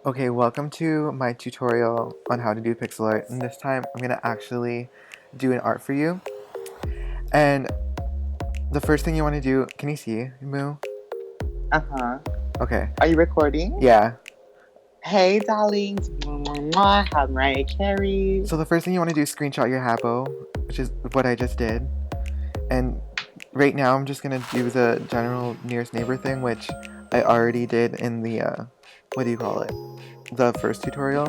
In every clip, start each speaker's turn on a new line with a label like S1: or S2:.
S1: Okay, welcome to my tutorial on how to do pixel art, and this time I'm gonna actually do an art for you. And the first thing you want to do, can you see, Moo?
S2: Uh-huh.
S1: Okay,
S2: Are you recording?
S1: yeah.
S2: Hey, darlings. Mwah, mwah, mwah. How Mariah Carey.
S1: So the first thing you want to do is screenshot your Habo, which is what I just did. And right now I'm just gonna do the general nearest neighbor thing, which I already did in the, what do you call it? The first tutorial.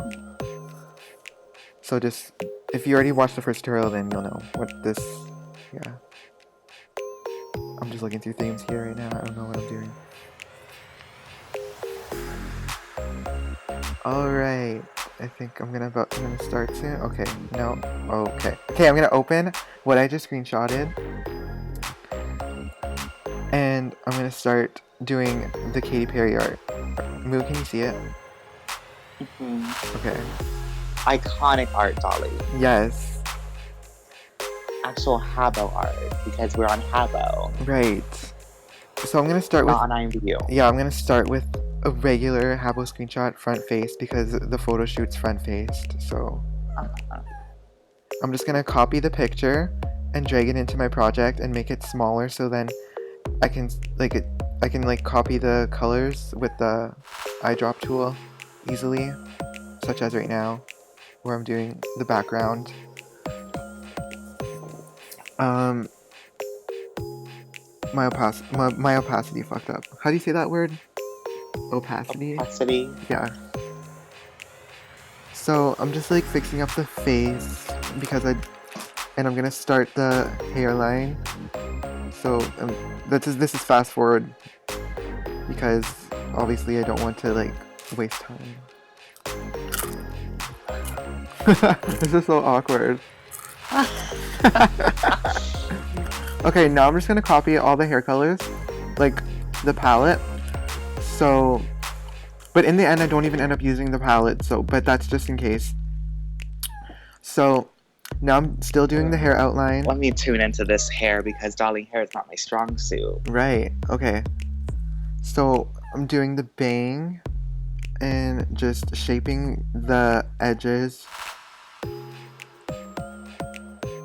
S1: So just, if you already watched the first tutorial, then you'll know what this, yeah. I'm just looking through themes here right now. I don't know what I'm doing. Alright. I think I'm gonna start soon. Okay, no. Okay. Okay, I'm gonna open what I just screenshotted. And I'm gonna start doing the Katy Perry art. Moo, can you see it? Okay.
S2: Iconic art, darling.
S1: Yes.
S2: Actual Habo art, because we're on Habo.
S1: Right. So I'm gonna start with...
S2: Not on IMDb.
S1: Yeah, I'm gonna start with a regular Habo screenshot front face because the photo shoot's front faced. So I'm just gonna copy the picture and drag it into my project and make it smaller so then I can copy the colors with the eyedrop tool easily, such as right now where I'm doing the background. My opacity fucked up. How do you say that word? Opacity?
S2: Opacity.
S1: Yeah. So I'm just like fixing up the face because and I'm gonna start the hairline. So this is fast forward because obviously I don't want to like waste time. This is so awkward. Okay, now I'm just gonna copy all the hair colors, like the palette. So, but in the end I don't even end up using the palette, so, but that's just in case. So, now I'm still doing the hair outline.
S2: Let me tune into this hair because, darling, hair is not my strong suit.
S1: Right, okay. So, I'm doing the bang and just shaping the edges.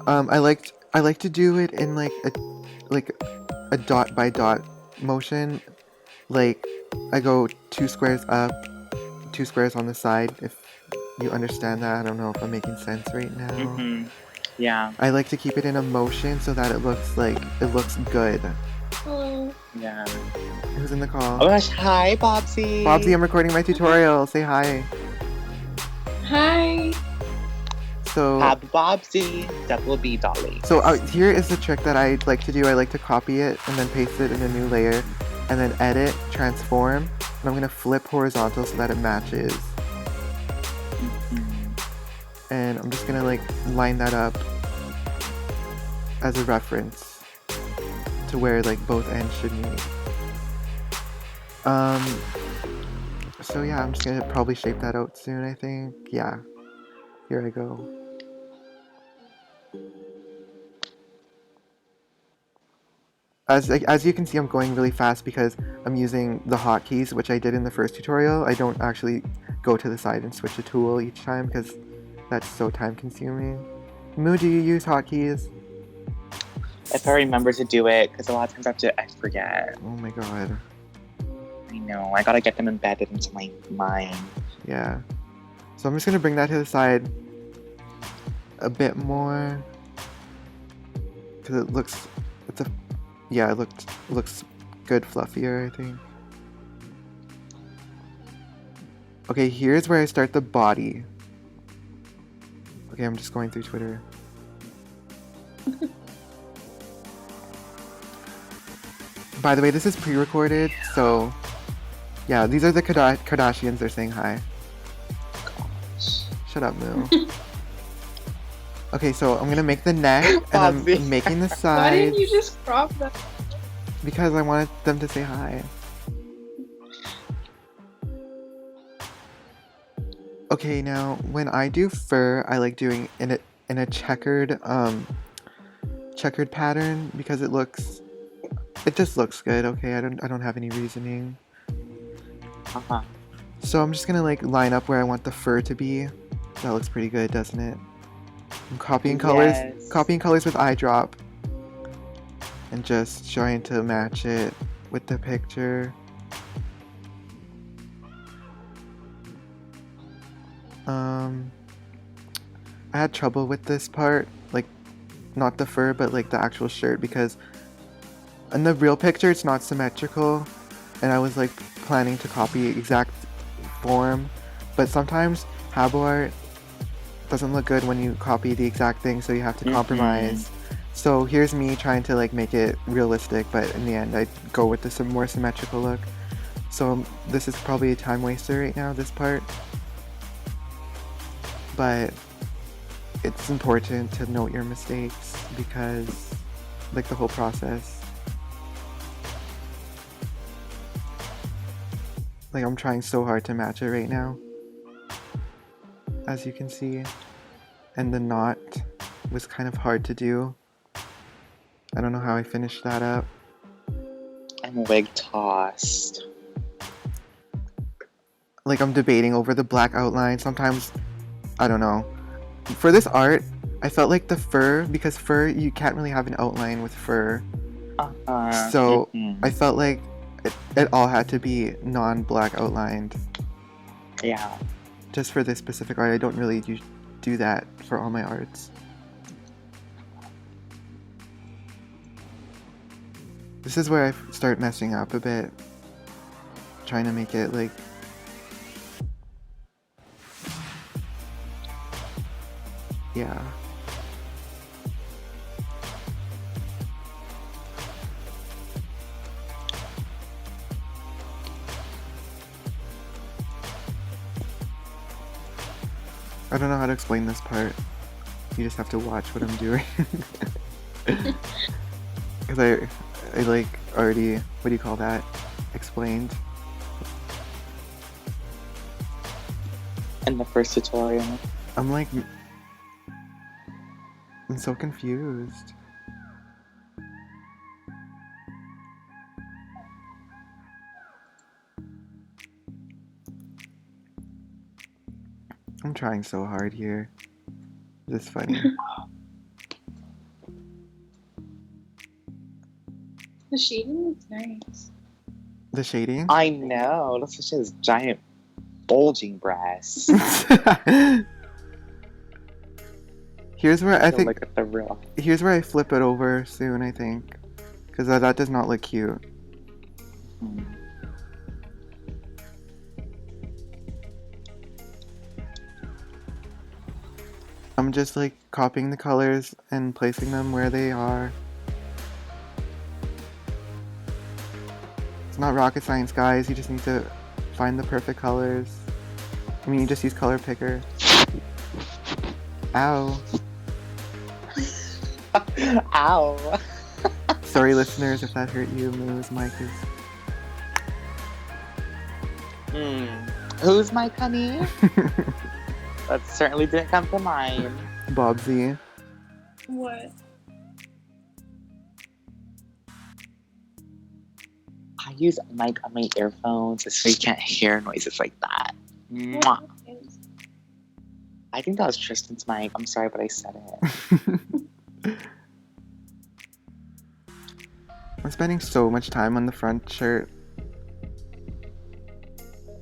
S1: I like to do it in like a dot by dot motion. Like I go 2 squares up, 2 squares on the side. If you understand that, I don't know if I'm making sense right now.
S2: Yeah.
S1: I like to keep it in a motion so that it looks good.
S3: Hello.
S2: Yeah.
S1: Who's in the call?
S2: Oh gosh, hi, Bobsy.
S1: Bobsy, I'm recording my tutorial. Say hi.
S3: Hi.
S1: So,
S2: Have Bobsy. That will be darling.
S1: So here is the trick that I like to do. I like to copy it and then paste it in a new layer and then edit, transform, and I'm gonna flip horizontal so that it matches. And I'm just gonna like line that up as a reference to where like both ends should meet. So yeah, I'm just gonna probably shape that out soon, I think. Yeah. Here I go. As you can see, I'm going really fast because I'm using the hotkeys, which I did in the first tutorial. I don't actually go to the side and switch a tool each time because that's so time consuming. Moo, do you use hotkeys?
S2: If I remember to do it, because a lot of times I forget.
S1: Oh my god.
S2: I know, I gotta get them embedded into my mind.
S1: Yeah. So I'm just gonna bring that to the side a bit more because it looks, it looks good fluffier, I think. Okay, here's where I start the body. Okay, I'm just going through Twitter. By the way, this is pre-recorded, so yeah, these are the Kardashians. They're saying hi. Shut up, Moo. Okay, so I'm gonna make the neck, and I'm making the sides.
S3: Why didn't you just crop that?
S1: Because I wanted them to say hi. Okay, now when I do fur, I like doing in a checkered pattern because it just looks good. Okay, I don't have any reasoning. So I'm just gonna like line up where I want the fur to be. That looks pretty good, doesn't it? I'm copying
S2: Yes.
S1: colors with eye drop, and just trying to match it with the picture. I had trouble with this part, like not the fur, but like the actual shirt, because in the real picture it's not symmetrical, and I was like planning to copy exact form, but sometimes Habo art doesn't look good when you copy the exact thing, so you have to compromise. So here's me trying to like make it realistic, but in the end I go with the more symmetrical look. So this is probably a time waster right now, this part, but it's important to note your mistakes because like the whole process. Like I'm trying so hard to match it right now, as you can see, and the knot was kind of hard to do. I don't know how I finished that up.
S2: I'm wig tossed.
S1: Like I'm debating over the black outline. Sometimes, I don't know. For this art, I felt like the fur, because fur, you can't really have an outline with fur. So I felt like it all had to be non-black outlined.
S2: Yeah.
S1: Just for this specific art, I don't really do that for all my arts. This is where I start messing up a bit. Trying to make it like... Yeah. I don't know how to explain this part. You just have to watch what I'm doing. Because I like already, what do you call that? Explained.
S2: In the first tutorial.
S1: I'm like, I'm so confused. I'm trying so hard here. This is funny.
S3: The shading looks nice.
S1: The shading?
S2: I know. Look at his giant bulging breasts.
S1: Here's where I think.
S2: Look at the real.
S1: Here's where I flip it over soon, I think, because that does not look cute. I'm just like copying the colors and placing them where they are. It's not rocket science, guys. You just need to find the perfect colors. I mean, you just use color picker. Ow.
S2: Ow.
S1: Sorry, listeners, if that hurt you. Moo's mic is...
S2: Who's my honey? That certainly didn't come to mind.
S1: Bobsy.
S3: What?
S2: I use a mic on my earphones so you can't hear noises like that. Mwah. I think that was Tristan's mic. I'm sorry, but I said it.
S1: I'm spending so much time on the front shirt.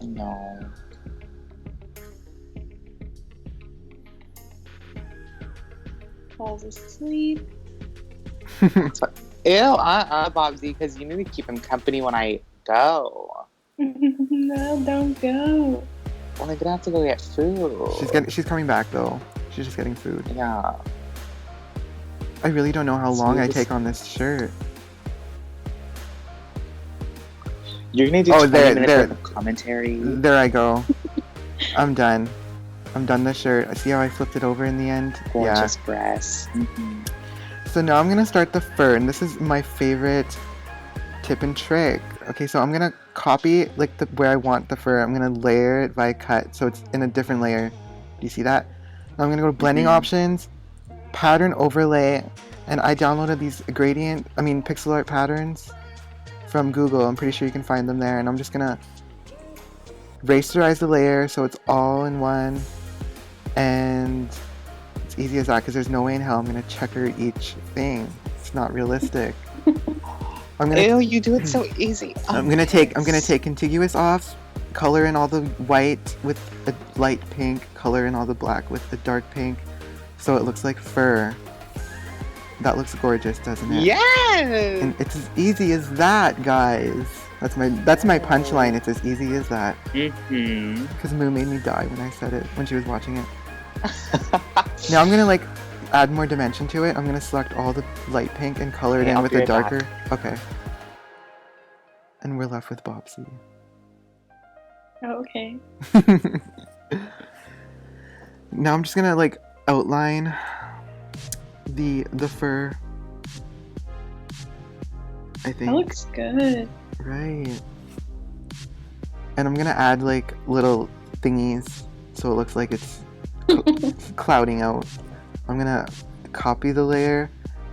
S2: No.
S3: Falls asleep.
S2: Ew, Bobsy, because you need to keep him company when I go.
S3: No, don't go.
S2: Well, I'm gonna have to go get food.
S1: She's coming back though. She's just getting food.
S2: Yeah.
S1: I really don't know how long I take on this shirt.
S2: You're gonna do 20 minutes worth of commentary.
S1: There I go. I'm done. I'm done the shirt. See how I flipped it over in the end?
S2: Gorgeous breasts.
S1: So now I'm gonna start the fur, and this is my favorite tip and trick. Okay, so I'm gonna copy like where I want the fur. I'm gonna layer it by cut, so it's in a different layer. Do you see that? Now I'm gonna go to blending options, pattern overlay, and I downloaded these pixel art patterns from Google. I'm pretty sure you can find them there, and I'm just gonna rasterize the layer so it's all in one, and it's easy as that because there's no way in hell I'm gonna checker each thing. It's not realistic. I'm gonna
S2: Ew, you do it so easy.
S1: I'm gonna take contiguous off, color in all the white with a light pink, color in all the black with a dark pink, so it looks like fur. That looks gorgeous, doesn't it?
S2: Yes!
S1: And it's as easy as that, guys. That's my punchline. It's as easy as that.
S2: Mm-hmm.
S1: Because Moo made me die when I said it, when she was watching it. Now I'm gonna like add more dimension to it. I'm gonna select all the light pink and color it
S2: Okay,
S1: in
S2: I'll
S1: with
S2: be
S1: a
S2: right
S1: darker.
S2: back.
S1: Okay. And we're left with Bobsy.
S3: Oh, okay.
S1: Now I'm just gonna like outline the fur. I think.
S3: That looks good.
S1: Right. And I'm gonna add like little thingies so it looks like it's clouding out. I'm gonna copy the layer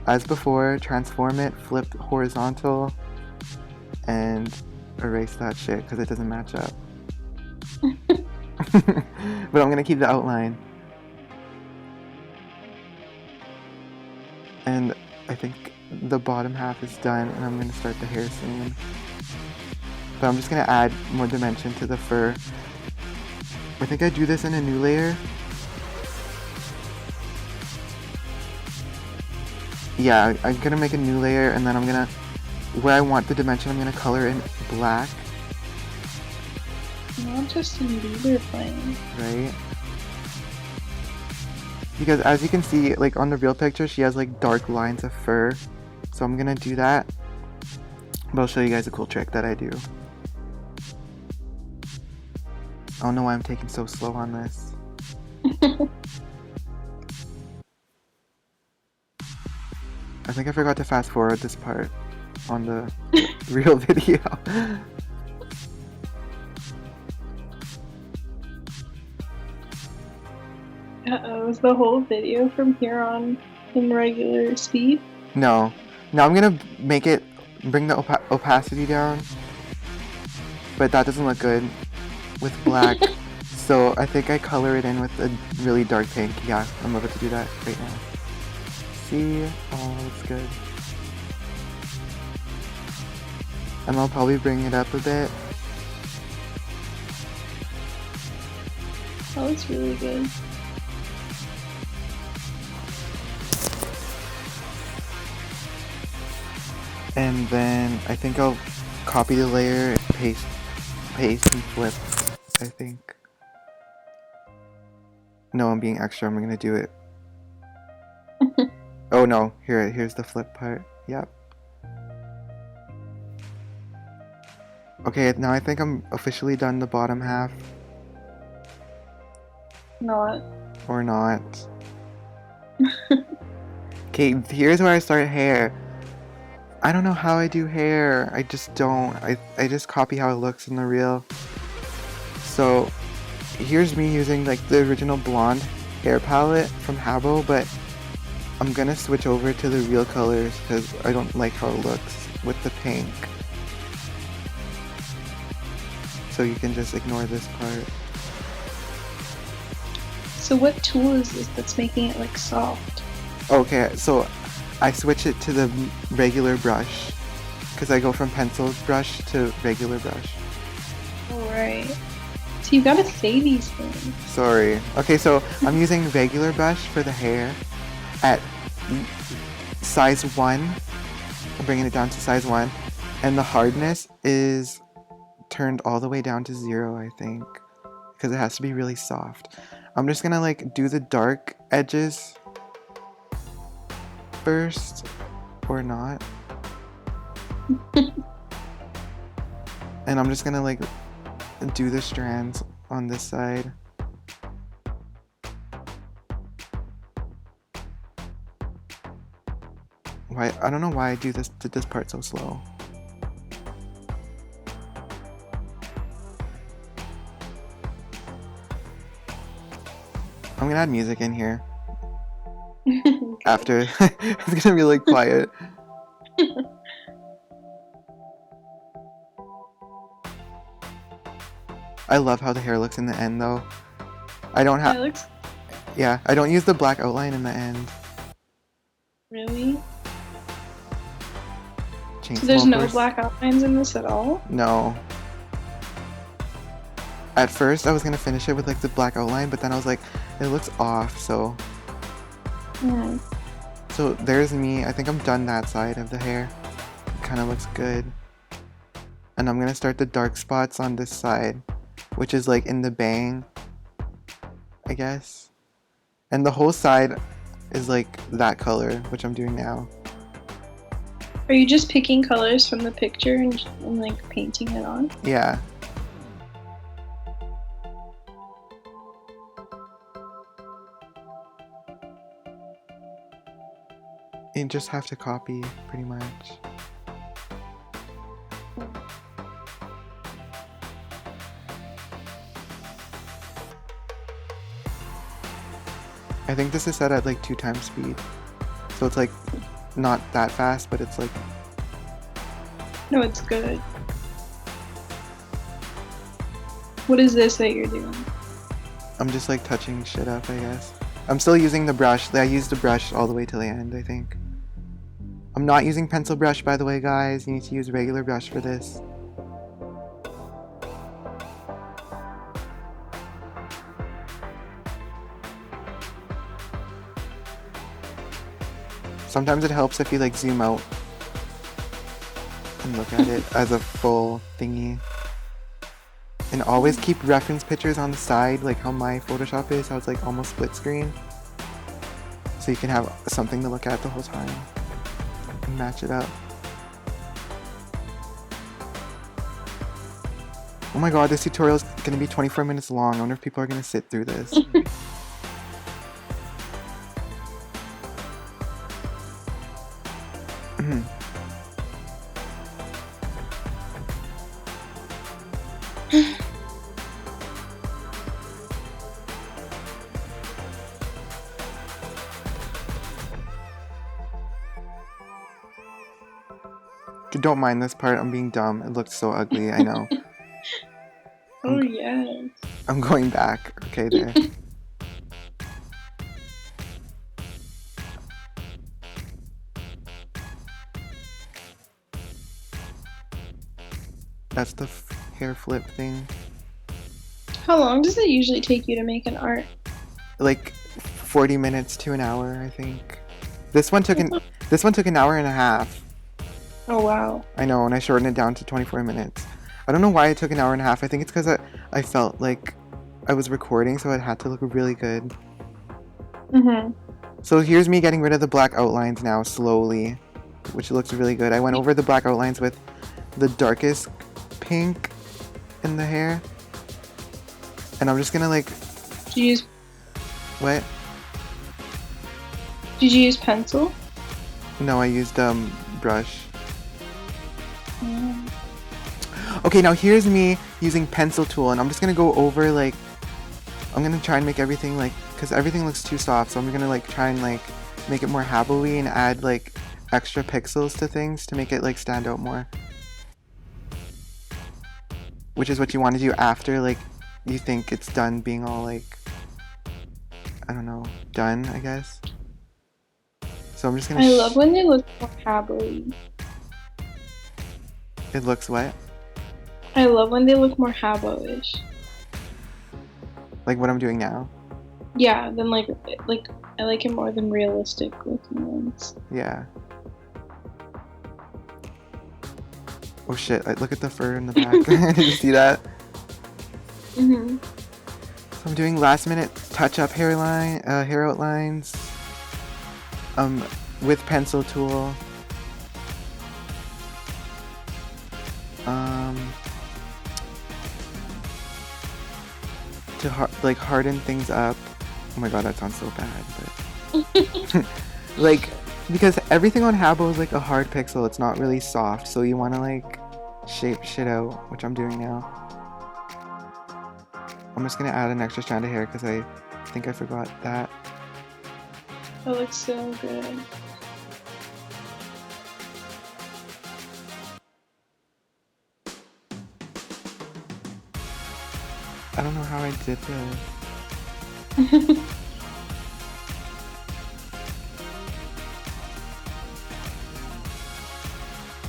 S1: as before, transform it, flip horizontal, and erase that shit because it doesn't match up. But I'm gonna keep the outline. And I think the bottom half is done, and I'm gonna start the hair soon. But I'm just gonna add more dimension to the fur. I think I do this in a new layer. Yeah, I'm gonna make a new layer, and then I'm gonna, where I want the dimension, I'm gonna color in black,
S3: Not Justin Bieber playing.
S1: right? Because as you can see, like on the real picture, she has like dark lines of fur. So I'm gonna do that. But I'll show you guys a cool trick that I do. I don't know why I'm taking so slow on this. I think I forgot to fast forward this part on the real video.
S3: Uh-oh, is the whole video from here on in regular speed?
S1: No. Now I'm gonna make it, bring the opacity down. But that doesn't look good with black. So I think I color it in with a really dark pink. Yeah, I'm about to do that right now. See? Oh, looks good. And I'll probably bring it up a bit.
S3: That looks really good.
S1: And then I think I'll copy the layer, paste and flip, I think. No, I'm being extra, I'm gonna do it. Oh no, here's the flip part. Yep. Okay, now I think I'm officially done the bottom half.
S3: Not.
S1: Or not. Okay, here's where I start hair. I don't know how I do hair. I just don't. I just copy how it looks in the reel. So here's me using like the original blonde hair palette from Habbo, but I'm gonna switch over to the real colors because I don't like how it looks with the pink. So you can just ignore this part.
S3: So what tool is this that's making it like soft?
S1: Okay, so I switch it to the regular brush because I go from pencil brush to regular brush.
S3: Alright. So you gotta say these things.
S1: Sorry. Okay, so I'm using regular brush for the hair at size 1. I'm bringing it down to size 1. And the hardness is turned all the way down to 0, I think. Because it has to be really soft. I'm just gonna like do the dark edges first. Or not. And I'm just gonna like do the strands on this side. Why? I don't know why I did this part so slow. I'm gonna add music in here after. It's gonna be like quiet. I love how the hair looks in the end though. I don't have.
S3: That looks
S1: Yeah, I don't use the black outline in the end.
S3: really.
S1: Chain
S3: So there's no
S1: smokers.
S3: black outlines in this at all?
S1: No. At first, I was gonna finish it with like the black outline, but then I was like, it looks off. So there's me. I think I'm done that side of the hair. It kind of looks good. And I'm gonna start the dark spots on this side, which is like in the bang, I guess. And the whole side is like that color, which I'm doing now.
S3: Are you just picking colors from the picture and like painting it on?
S1: Yeah. You just have to copy, pretty much. I think this is set at like 2 times speed. So it's like not that fast, but it's like
S3: No, it's good. What is this that you're doing?
S1: I'm just like touching shit up, I guess. I'm still using the brush. I used the brush all the way till the end, I think. I'm not using pencil brush, by the way, guys. You need to use regular brush for this. Sometimes it helps if you like zoom out and look at it as a full thingy. And always keep reference pictures on the side, like how my Photoshop is, how it's like almost split screen. So you can have something to look at the whole time and match it up. Oh my god, this tutorial is going to be 24 minutes long. I wonder if people are going to sit through this. Don't mind this part, I'm being dumb. It looked so ugly, I know.
S3: Oh yeah.
S1: I'm going back. Okay, there. That's the hair flip thing.
S3: How long does it usually take you to make an art?
S1: Like 40 minutes to an hour, I think. This one took an hour and a half.
S3: Oh wow.
S1: I know, and I shortened it down to 24 minutes. I don't know why it took an hour and a half. I think it's because I felt like I was recording, so it had to look really good. So here's me getting rid of the black outlines now, slowly, which looks really good. I went over the black outlines with the darkest pink in the hair. And I'm just gonna like...
S3: Did you use...
S1: What?
S3: Did you use pencil?
S1: No, I used brush. Okay, now here's me using pencil tool, and I'm just gonna go over like... I'm gonna try and make everything like... Because everything looks too soft, so I'm gonna like try and like make it more habbo-y and add like extra pixels to things to make it like stand out more. Which is what you want to do after like you think it's done being all like... I don't know, done, I guess. So I'm just gonna...
S3: I love when they look more habbo-y.
S1: It looks what?
S3: I love when they look more habbo-ish.
S1: Like what I'm doing now?
S3: Yeah, then like I like it more than realistic looking ones.
S1: Yeah. Oh shit, look at the fur in the back. Did you see that?
S3: So
S1: I'm doing last minute touch-up hair outlines. With pencil tool. To harden things up. Oh my god, that sounds so bad, but like, because everything on Habbo is like a hard pixel, it's not really soft, so you want to like shape shit out, which I'm doing now. I'm just gonna add an extra strand of hair because I think I forgot that.
S3: That looks so good.
S1: I don't know how I did this.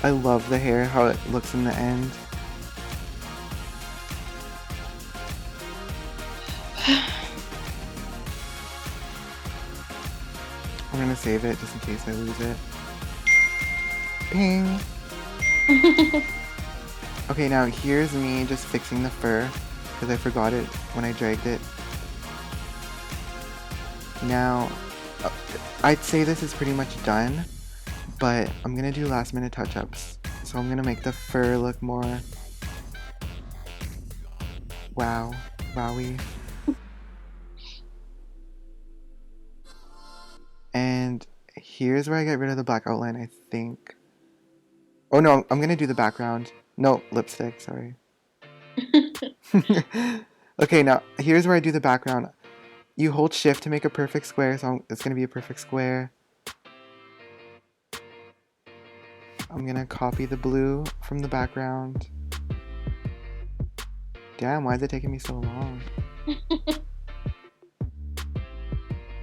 S1: I love the hair, how it looks in the end. I'm gonna save it just in case I lose it. Ping! Okay, now here's me just fixing the fur, because I forgot it when I dragged it. Now, I'd say this is pretty much done, but I'm gonna do last minute touch-ups. So I'm gonna make the fur look more... Wow. Wowie. And here's where I get rid of the black outline, I think. Oh no, I'm gonna do the background. No, lipstick, sorry. Okay, now here's where I do the background. You hold shift to make a perfect square, so it's gonna be a perfect square. I'm gonna copy the blue from the background. Damn, why is it taking me so long?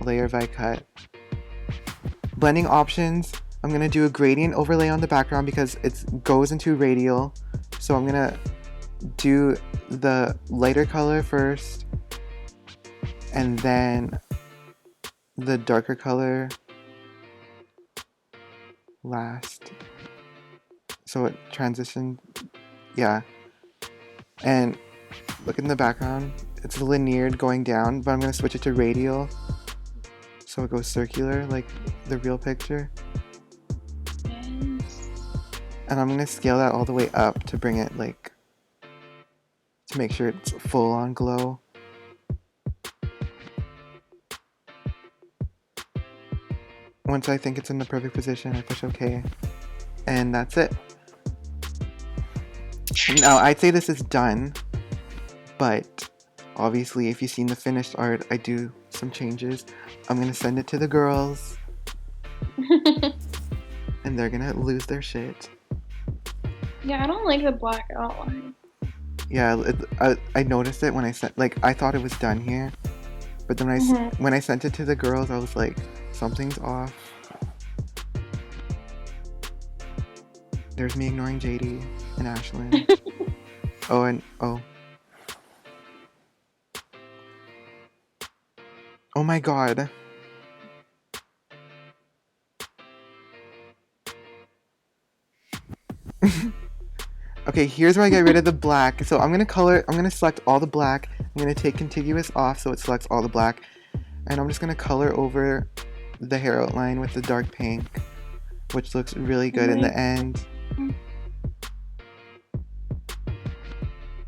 S1: Layer by cut. Blending options. I'm gonna do a gradient overlay on the background because it goes into radial. So I'm gonna do the lighter color first, and then the darker color last. So it transitioned, yeah. And look in the background, it's lineared going down, but I'm gonna switch it to radial. So it goes circular like the real picture.
S3: Yes.
S1: And I'm gonna scale that all the way up to bring it like, to make sure it's full on glow. Once I think it's in the perfect position, I push OK. And that's it. Now, I'd say this is done, but obviously if you've seen the finished art, I do some changes. I'm gonna send it to the girls, and they're gonna lose their shit.
S3: Yeah, I don't like the black outline.
S1: Yeah, I noticed it when I sent, like, I thought it was done here, but then when I sent it to the girls, I was like, something's off. There's me ignoring JD and Ashlyn. Oh my god. Okay, here's where I get rid of the black. So I'm gonna select all the black. I'm gonna take contiguous off so it selects all the black. And I'm just gonna color over the hair outline with the dark pink, which looks really good in the end.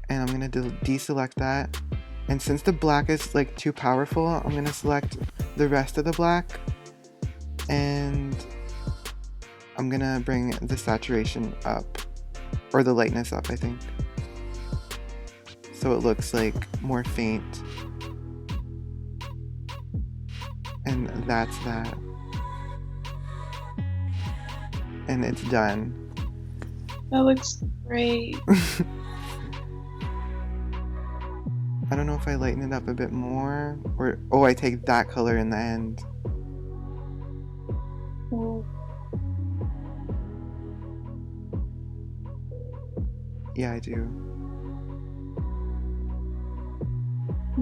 S1: And I'm gonna deselect that. And since the black is like too powerful, I'm gonna select the rest of the black. And I'm gonna bring the saturation up. Or the lightness up, I think. So it looks like more faint. And that's that. And it's done.
S3: That looks great.
S1: I don't know if I lighten it up a bit more, or oh, I take that color in the end.
S3: Oh.
S1: Yeah, I do.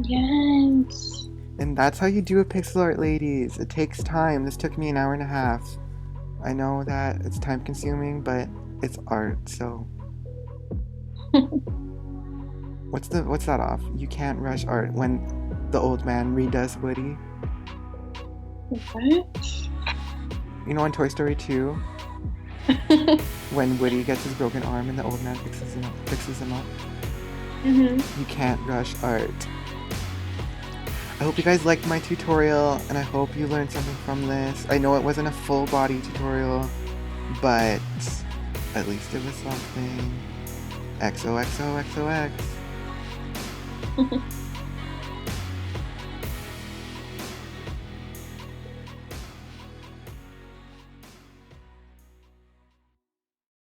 S3: Yes.
S1: And that's how you do a pixel art, ladies. It takes time. This took me an hour and a half. I know that it's time consuming, but it's art, so. What's that off? You can't rush art when the old man redoes Woody.
S3: What?
S1: You know, in Toy Story 2, when Woody gets his broken arm and the old man fixes him up. You can't rush art. I hope you guys liked my tutorial, and I hope you learned something from this. I know it wasn't a full body tutorial, but at least it was something. XOXOXOX.